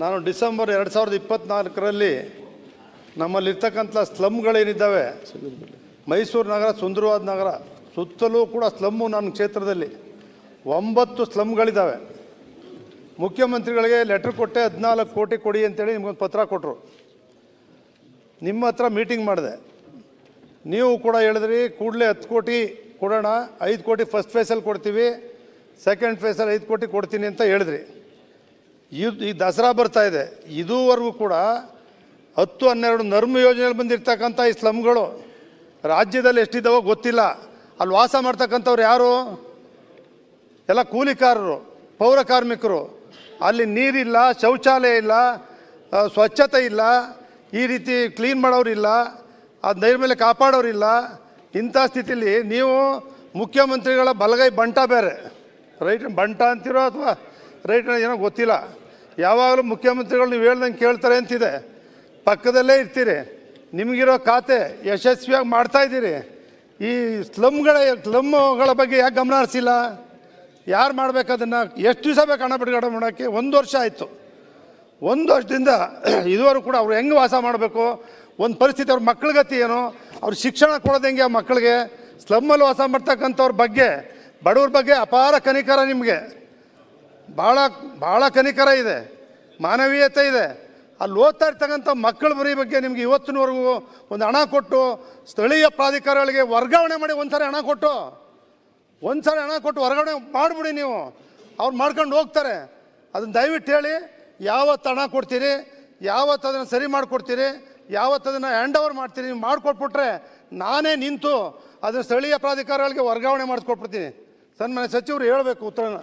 ನಾನು ಡಿಸೆಂಬರ್ 2024ರಲ್ಲಿ ನಮ್ಮಲ್ಲಿರ್ತಕ್ಕಂಥ ಸ್ಲಮ್ಗಳೇನಿದ್ದಾವೆ, ಮೈಸೂರು ನಗರ ಸುಂದರವಾದ ನಗರ, ಸುತ್ತಲೂ ಕೂಡ ಸ್ಲಮ್ಮು ನನ್ನ ಕ್ಷೇತ್ರದಲ್ಲಿ 9 ಸ್ಲಮ್ಗಳಿದ್ದಾವೆ. ಮುಖ್ಯಮಂತ್ರಿಗಳಿಗೆ ಲೆಟ್ರ್ ಕೊಟ್ಟೆ 14 ಕೋಟಿ ಕೊಡಿ ಅಂತೇಳಿ ನಿಮ್ಗೊಂದು ಪತ್ರ ಕೊಟ್ಟರು. ನಿಮ್ಮ ಹತ್ರ ಮೀಟಿಂಗ್ ಮಾಡಿದೆ, ನೀವು ಕೂಡ ಹೇಳಿದ್ರಿ ಕೂಡಲೇ 10 ಕೋಟಿ ಕೊಡೋಣ, 5 ಕೋಟಿ ಫಸ್ಟ್ ಫೇಸಲ್ಲಿ ಕೊಡ್ತೀವಿ, ಸೆಕೆಂಡ್ ಫೇಸಲ್ಲಿ 5 ಕೋಟಿ ಕೊಡ್ತೀನಿ ಅಂತ ಹೇಳಿದ್ರಿ. ಈ ದಸರಾ ಬರ್ತಾ ಇದೆ, ಇದುವರೆಗೂ ಕೂಡ 10-12 ನರ್ಮ್ ಯೋಜನೆಯಲ್ಲಿ ಬಂದಿರ್ತಕ್ಕಂಥ ಈ ಸ್ಲಮ್ಗಳು ರಾಜ್ಯದಲ್ಲಿ ಎಷ್ಟಿದ್ದಾವೋ ಗೊತ್ತಿಲ್ಲ. ಅಲ್ಲಿ ವಾಸ ಮಾಡ್ತಕ್ಕಂಥವ್ರು ಯಾರು? ಎಲ್ಲ ಕೂಲಿಕಾರರು, ಪೌರ ಕಾರ್ಮಿಕರು. ಅಲ್ಲಿ ನೀರಿಲ್ಲ, ಶೌಚಾಲಯ ಇಲ್ಲ, ಸ್ವಚ್ಛತೆ ಇಲ್ಲ, ಈ ರೀತಿ ಕ್ಲೀನ್ ಮಾಡೋರಿಲ್ಲ, ಅದು ನೈರ್ಮಲ್ಯ ಕಾಪಾಡೋರಿಲ್ಲ. ಇಂಥ ಸ್ಥಿತಿಲಿ ನೀವು ಮುಖ್ಯಮಂತ್ರಿಗಳ ಬಲಗೈ ಬಂಟ ಬೇರೆ, ರೈಟ್ ಬಂಟ ಅಂತಿರೋ ಅಥವಾ ರೈಟ್ ಏನೋ ಗೊತ್ತಿಲ್ಲ. ಯಾವಾಗಲೂ ಮುಖ್ಯಮಂತ್ರಿಗಳು ನೀವು ಹೇಳ್ದಂಗೆ ಕೇಳ್ತಾರೆ ಅಂತಿದೆ, ಪಕ್ಕದಲ್ಲೇ ಇರ್ತೀರಿ, ನಿಮಗಿರೋ ಖಾತೆ ಯಶಸ್ವಿಯಾಗಿ ಮಾಡ್ತಾಯಿದ್ದೀರಿ. ಈ ಸ್ಲಮ್ಗಳ ಬಗ್ಗೆ ಯಾಕೆ ಗಮನ ಹರಿಸಿಲ್ಲ? ಯಾರು ಮಾಡಬೇಕು ಅದನ್ನು? ಎಷ್ಟು ದಿವಸ ಬೇಕು ಹಣ ಬಿಡುಗಡೆ ಮಾಡೋಕ್ಕೆ? 1 ವರ್ಷ ಆಯಿತು. 1 ವರ್ಷದಿಂದ ಇದುವರೆಗೂ ಕೂಡ ಅವ್ರು ಹೆಂಗೆ ವಾಸ ಮಾಡಬೇಕು, ಒಂದು ಪರಿಸ್ಥಿತಿ, ಅವ್ರ ಮಕ್ಕಳ ಗತಿ ಏನು, ಅವ್ರು ಶಿಕ್ಷಣ ಕೊಡೋದು ಹೆಂಗೆ ಆ ಮಕ್ಕಳಿಗೆ? ಸ್ಲಮ್ಮಲ್ಲಿ ವಾಸ ಮಾಡ್ತಕ್ಕಂಥವ್ರ ಬಗ್ಗೆ, ಬಡವ್ರ ಬಗ್ಗೆ ಅಪಾರ ಕನಿಕರ, ನಿಮಗೆ ಭಾಳ ಕನಿಕರ ಇದೆ, ಮಾನವೀಯತೆ ಇದೆ. ಅಲ್ಲಿ ಓದ್ತಾ ಇರ್ತಕ್ಕಂಥ ಮಕ್ಕಳ ಬರೀ ಬಗ್ಗೆ ನಿಮ್ಗೆ ಇವತ್ತಿನವರೆಗೂ ಒಂದು ಹಣ ಕೊಟ್ಟು ಸ್ಥಳೀಯ ಪ್ರಾಧಿಕಾರಗಳಿಗೆ ವರ್ಗಾವಣೆ ಮಾಡಿ ಒಂದ್ಸರಿ ಹಣ ಕೊಟ್ಟು ವರ್ಗಾವಣೆ ಮಾಡಿಬಿಡಿ. ನೀವು ಅವ್ರು ಮಾಡ್ಕೊಂಡು ಹೋಗ್ತಾರೆ. ಅದನ್ನು ದಯವಿಟ್ಟು ಹೇಳಿ, ಯಾವತ್ತು ಹಣ ಕೊಡ್ತೀರಿ, ಯಾವತ್ತು ಅದನ್ನು ಸರಿ ಮಾಡಿಕೊಡ್ತೀರಿ, ಯಾವತ್ತು ಅದನ್ನು ಹ್ಯಾಂಡ್ ಓವರ್ ಮಾಡ್ತೀರಿ. ನೀವು ಮಾಡಿಕೊಟ್ಬಿಟ್ರೆ ನಾನೇ ನಿಂತು ಅದನ್ನು ಸ್ಥಳೀಯ ಪ್ರಾಧಿಕಾರಗಳಿಗೆ ವರ್ಗಾವಣೆ ಮಾಡಿಸ್ಕೊಟ್ಬಿಡ್ತೀನಿ. ಸನ್ಮಾನ್ಯ ಸಚಿವರು ಹೇಳಬೇಕು ಉತ್ತರನ.